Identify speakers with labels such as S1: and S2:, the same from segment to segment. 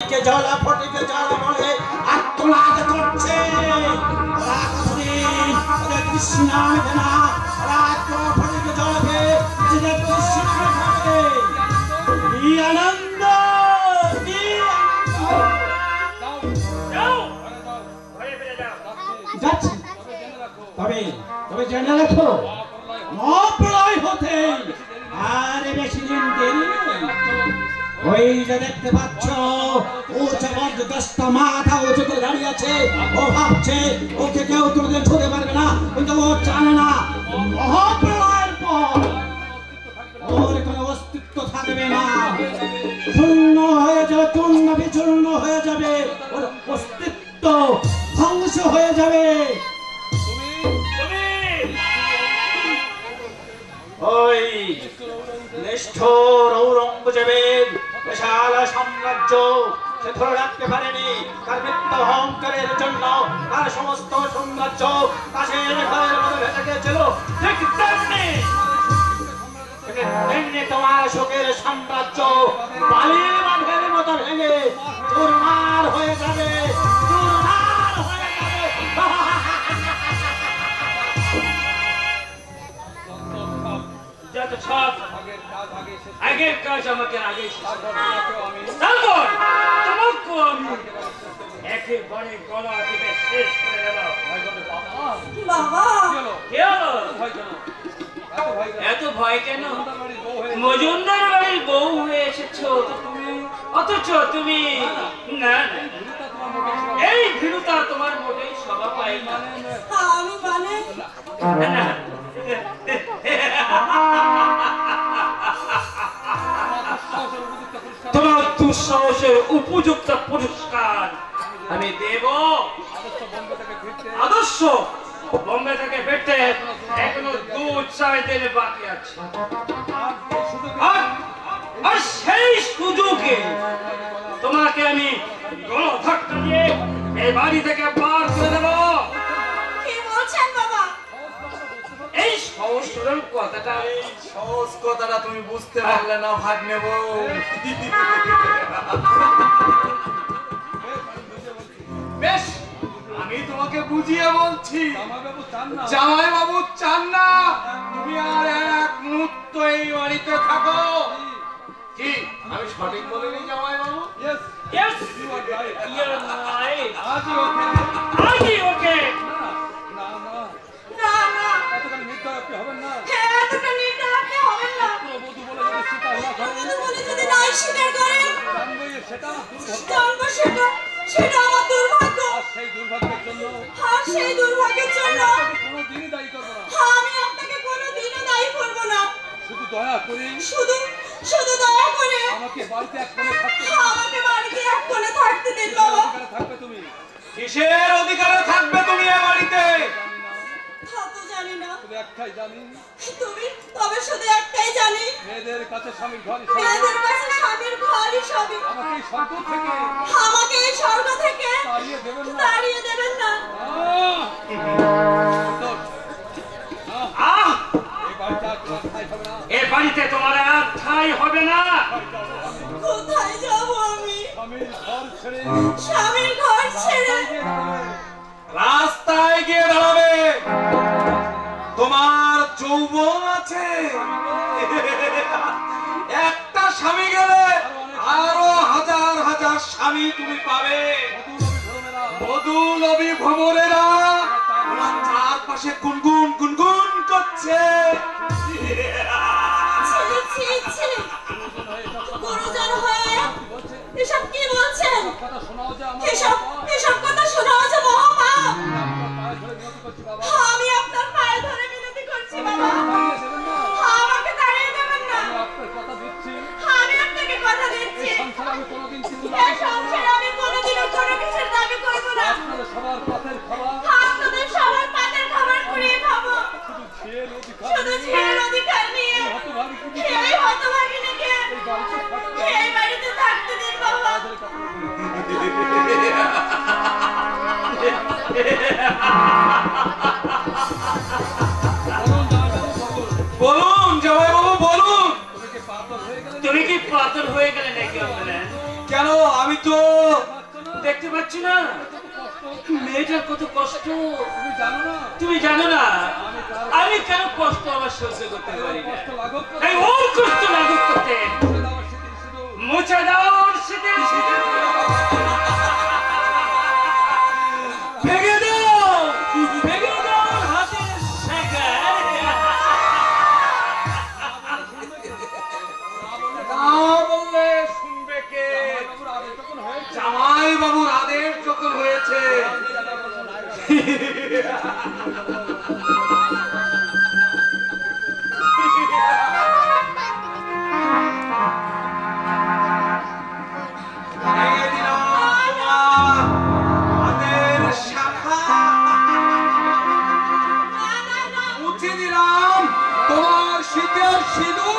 S1: কে জ্বালা ফটিকে জ্বালা বলে আত্মনাদ করছে। কৃষ্ণা মেঘে না ফটিকে জ্বালাবে নিজেদের কৃষ্ণা মেঘাবে। কি আনন্দ, কি যাচ্ছি। তবে তবে জেনে রাখো মহাপ্রলয় হতে আর বেশি দিন দেরি নেই। ওই যে দেখতে পাচ্ছ ও জবরদস্ত মাথা উঁচু করে দাঁড়িয়ে আছে, ও ভাবছে ওকে কেউ তোমাদের ছুঁতে পারবে না, কিন্তু ও জানে না মহাপ্রলয়ের পর ওর কোনো অস্তিত্ব থাকবে না, শূন্য হয়ে যাবে, চূর্ণ বিচূর্ণ হয়ে যাবে, ওর অস্তিত্ব ধ্বংস হয়ে যাবে। ওই নিষ্ঠুর ঔরঙ্গজেবের বিশাল সাম্রাজ্য সে ধরে রাখতে পারেনি, তার মিথ্যা অহংকারের জন্য তার সমস্ত সাম্রাজ্য কাশের ঘরের মধ্যে ভেসে গিয়েছিল। ঠিক তেমনি তোমার শোকের সাম্রাজ্য বালির মাঠের মতো ভেঙে চুরমার হয়ে যাবে, চুরমার হয়ে যাবে। আগের কাজ আমাকে আগে একেবারে গলা টিপে শেষ করে দেব। এত ভয় কেন? মজুমদার বাড়ির বউ হয়ে এসেছো অথচ তুমি না, এই ভীরুতা তোমার মোটেই স্বভাব পাই না। তোমার দুঃসাহসের উপযুক্ত পুরস্কার আমি দেব। আদর্শ বোম্বে থেকে ফিরতে এখনো 2-4 দিন বাকি আছে, আর সেই সুযোগে তোমাকে আমি গণধাক্কা দিয়ে এই বাড়ি থেকে বার করে দেব। এই সহজ কথাটা তুমি বুঝতে পারলে না ভাগ্নে বউ। বেশ, আমি তোমাকে বুঝিয়ে বলছি, জামাই বাবু চান না তুমি আর এক মুহূর্ত এই বাড়িতে থাকো। কি আমি সঠিক বলিনি জামাই বাবু?
S2: সেই দুর্ভাগ্যের জন্য কোনোদিনই দায়ী করব না। আমি আপনাকে কোনোদিনও দায়ী করব না। শুধু দয়া করে আমাকে বাড়িতে এক কোণে থাকতে দিন বাবা। থাকবে তুমি?
S1: কিসের অধিকারে থাকবে তুমি এই বাড়িতে?
S2: তা তো জানি না,
S1: তুমি একটাই জানি।
S2: তবে শুধু একটাই জানি,
S1: মেয়েদের কাছে স্বামীর ঘর হিসাবে আমাকে এই স্বর্গ থেকে
S2: তাড়িয়ে দেবেন না।
S1: এ বাড়িতে তোমার আর ঠাঁই হবে না।
S2: কোথায় যাব আমি? স্বামীর ঘর ছেড়ে
S1: রাস্তায় গিয়ে দাঁড়াবে। তোমার যৌবন আছে, একটা স্বামী গেলে আরো হাজার হাজার স্বামী তুমি পাবে। মধু লবি ভ্রমরেরা চারপাশে গুনগুন গুনগুন করছে।
S2: গুরুজন হয়ে এসব কি বলছেন? এসব কথা শোনাও যে মহাপাপ। আমি আপনার পায়ে ধরে মিনতি করছি বাবা, আমাকে তাড়িয়ে দেবেন না। আমি আপনাকে কথা দিচ্ছি, এই সংসারে আমি কোনোদিনও কোনো কিছুর দাবি করব না। আপনাদের সবার পাতের খাবার কুড়িয়ে খাবো, শুধু ছেলের অধিকার নিয়ে এই হতভাগিনীকে এই বাড়িতে থাকতে দিন বাবা।
S1: বলুন জামাই বাবু বলুন,
S3: তুমি কি পাগল হয়ে গেলে নাকি?
S1: কেন? আমি তো দেখতে পাচ্ছি না মেয়েটার কত কষ্ট। তুমি জানো না আমি কেন কষ্ট আমার সহ্য করতে পারি না। এই ওর কষ্ট লাঘব করতে মুছে দাও ওর স্মৃতির সিঁদুর। ভেঙে দাও হাতের শাখা।
S3: না বললে শুনবে কে? জামাই বাবুর আদেশ যখন হয়েছে মুছে দিলাম তোমার শীতের সিঁদুর।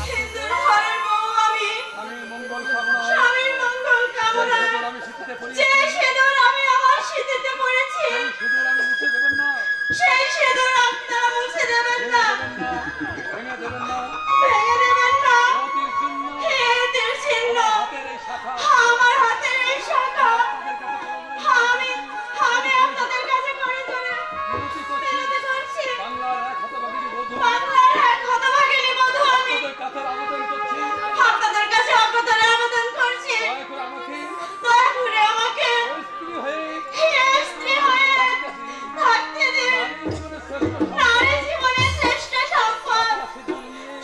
S2: হিন্দুর ঘরের বউ আমি, স্বামীর মঙ্গল কামনা। যে সিঁদুর আমি আমার স্মৃতিতে পড়েছি সেই সিঁদুর আপনারা মুছে দেবেন না, ভেঙে দেবেন না। হেতের চিহ্ন আমার হাতের এই শাখা আমি আপনাদের কাছে করে চলে বেরোতে করছি। বাংলার এক হতভাগিনী বধূ আমি আপনাদের কাছে অকাতরে আবেদন করছি, দয়া করে আমাকে স্ত্রী হয়ে থাকতে দিন। নারী জীবনের শ্রেষ্ঠ সম্পদ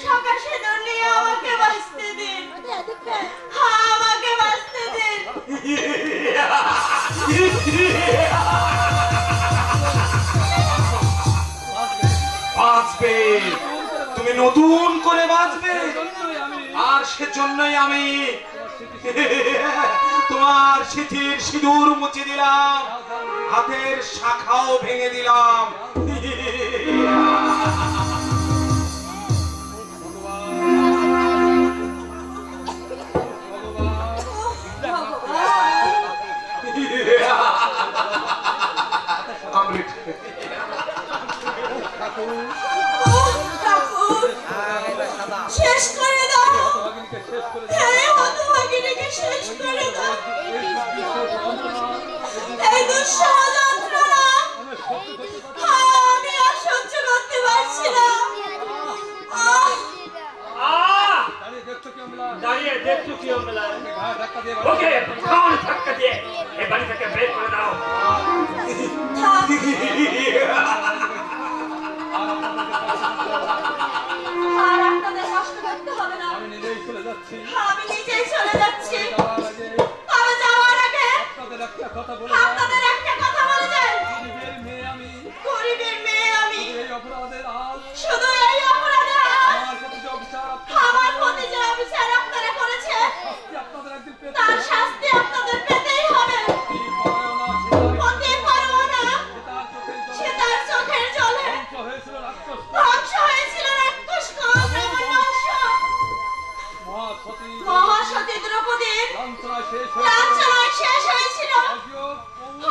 S2: শাখা সিঁদুর নিয়ে আমাকে বাঁচতে দিন, আমাকে বাঁচতে দিন।
S3: বাঁচবে, তুমি নতুন করে বাঁচবে, আর সেজন্যই আমি তোমার স্মৃতির সিঁদুর মুছে দিলাম, হাতের শাখাও ভেঙে দিলাম।
S2: শেষ করে দাও, এই হতভাগিনীকে শেষ করে দাও। এই দুঃসহ যন্ত্রণা আমি আর সহ্য করতে পারছি না।
S1: দাঁড়িয়ে দেখছো কি মেলা? ওকে খাওয়ার ধাক্কা দিয়ে এই বাড়ি থেকে বের করে দাও।
S2: আর আপনাদের কষ্ট করতে হবে না, আমি নিজেই চলে যাচ্ছি। তবে যাওয়ার আগে আপনাদের একটা কথা বলে যাই, গরিবের মেয়ে আমি, শুধু এই অপরাধে আমার প্রতি যে অবিচার আপনারা করেছেন তার শাস্তি আপনাদের পেতেই হবে। সে তার চোখের জলে ধ্বংস হয়েছিল রাক্ষস কুল বংশ। মহাসতী দ্রৌপদীর লাঞ্ছনায় শেষ হয়েছিল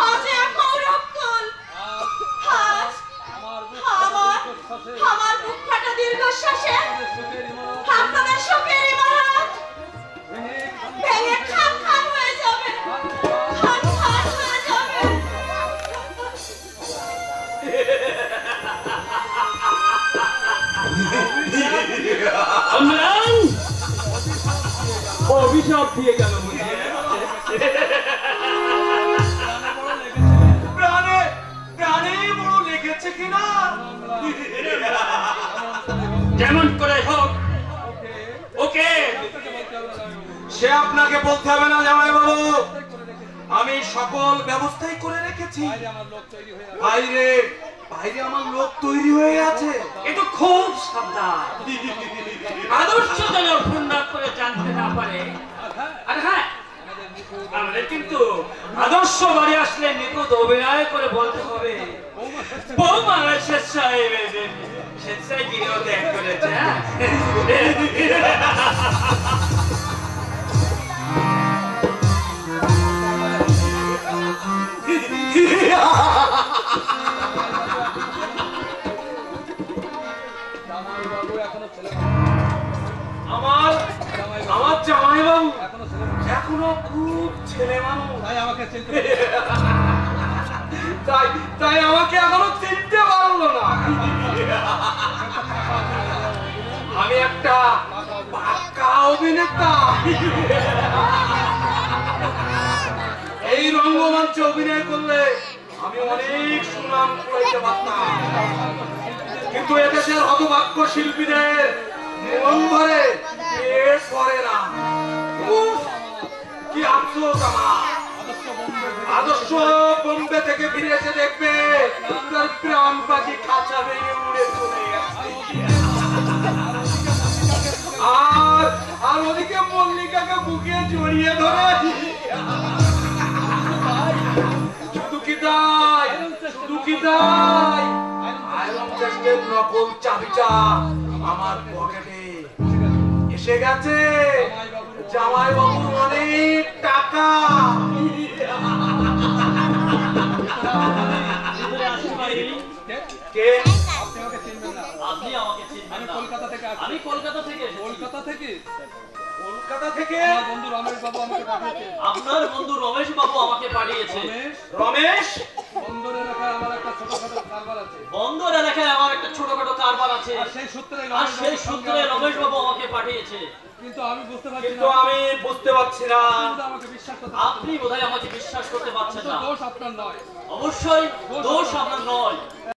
S2: অজয় কৌরব কুল। আজ আমার বুক ফাটা দীর্ঘশ্বাসে আপনাদের শোকের ইমারত ভেঙে খান খান হয়ে যাবে, খান খান হয়ে যাবে।
S1: অভিশাপ দিয়ে গেল
S3: প্রাণে প্রাণে বড় লেগেছে কিনা?
S1: যেমন করে হোক ওকে
S3: সে আপনাকে বলতে হবে না জামাই বাবু, আমি সকল ব্যবস্থাই করে রেখেছি। বাইরে বাইরে আমার লোক তৈরি হয়ে আছে।
S1: এ তো খুব সাবধান, আদর্শ যেন ভুল না করে জানতে না পারে। আর হ্যাঁ, আমাদের কিন্তু আদর্শ বাড়ি আসলে নিখুঁত অভিনয় করে বলতে হবে বৌমা স্বেচ্ছায় গিয়েও ত্যাগ করেছে।
S4: জামাইবাবু এখনো ছেলে
S3: আমার আমার জামাইবাবু
S4: এখনো ছেলে
S3: এখনো খুব ছেলে মানুষ,
S4: তাই আমাকে চিনতে
S3: তাই তাই আমাকে এখনো চিনতে পারলো না। আমি একটা পাক্কা অভিনেতা। এই রঙ্গমঞ্চে অভিনয় করলে আমি অনেক সুনাম কুড়াইতে পারতাম, কিন্তু এদেশের হতভাগ্য শিল্পীদের মন ভরে পেট ভরে না। উফ, কি আফসোস আমার। আদর্শ বোম্বে থেকে ফিরে এসে দেখবে তার প্রাণ পাখি খাঁচা ভেঙে উড়ে চলে গেছে। আর ওদিকে মল্লিকাকে বুকে জড়িয়ে ধরে শুধু কি তাই, শুধু কি তাই, আয়রন টেস্টের নকল চাবিটা আমার পকেটে এসে গেছে। জামাইবাবুর অনেক টাকা। কে?
S4: আপনি আমাকে চিনবেন না।
S5: আপনি আমাকে চিনবেন
S4: আমি
S5: না।
S4: কলকাতা থেকে আসছি।
S5: আমি কলকাতা থেকে এসেছি।
S4: কলকাতা থেকে
S3: কলকাতা থেকে
S4: আমার বন্ধু রমেশ বাবু আমাকে পাঠিয়েছে।
S5: আপনার বন্ধু রমেশ বাবু আমাকে পাঠিয়েছে।
S4: রমেশ,
S3: রমেশ,
S4: বন্দর এলাকায় আমার একটা ছোটখাটো কারবার আছে।
S5: বন্দর এলাকায় আমার একটা ছোটখাটো কারবার আছে,
S4: আর সেই সূত্রে
S5: রমেশ বাবু আমাকে পাঠিয়েছে।
S4: কিন্তু আমি বুঝতে পারছি
S3: কিন্তু
S4: না।
S3: আমি বুঝতে পারছি না।
S4: কিন্তু আমাকে বিশ্বাস করতে
S5: আপনি বোধহয় আমাকে বিশ্বাস করতে পারছেন না।
S4: দোষ আপনার নয়।
S5: অবশ্যই দোষ আপনার নয়।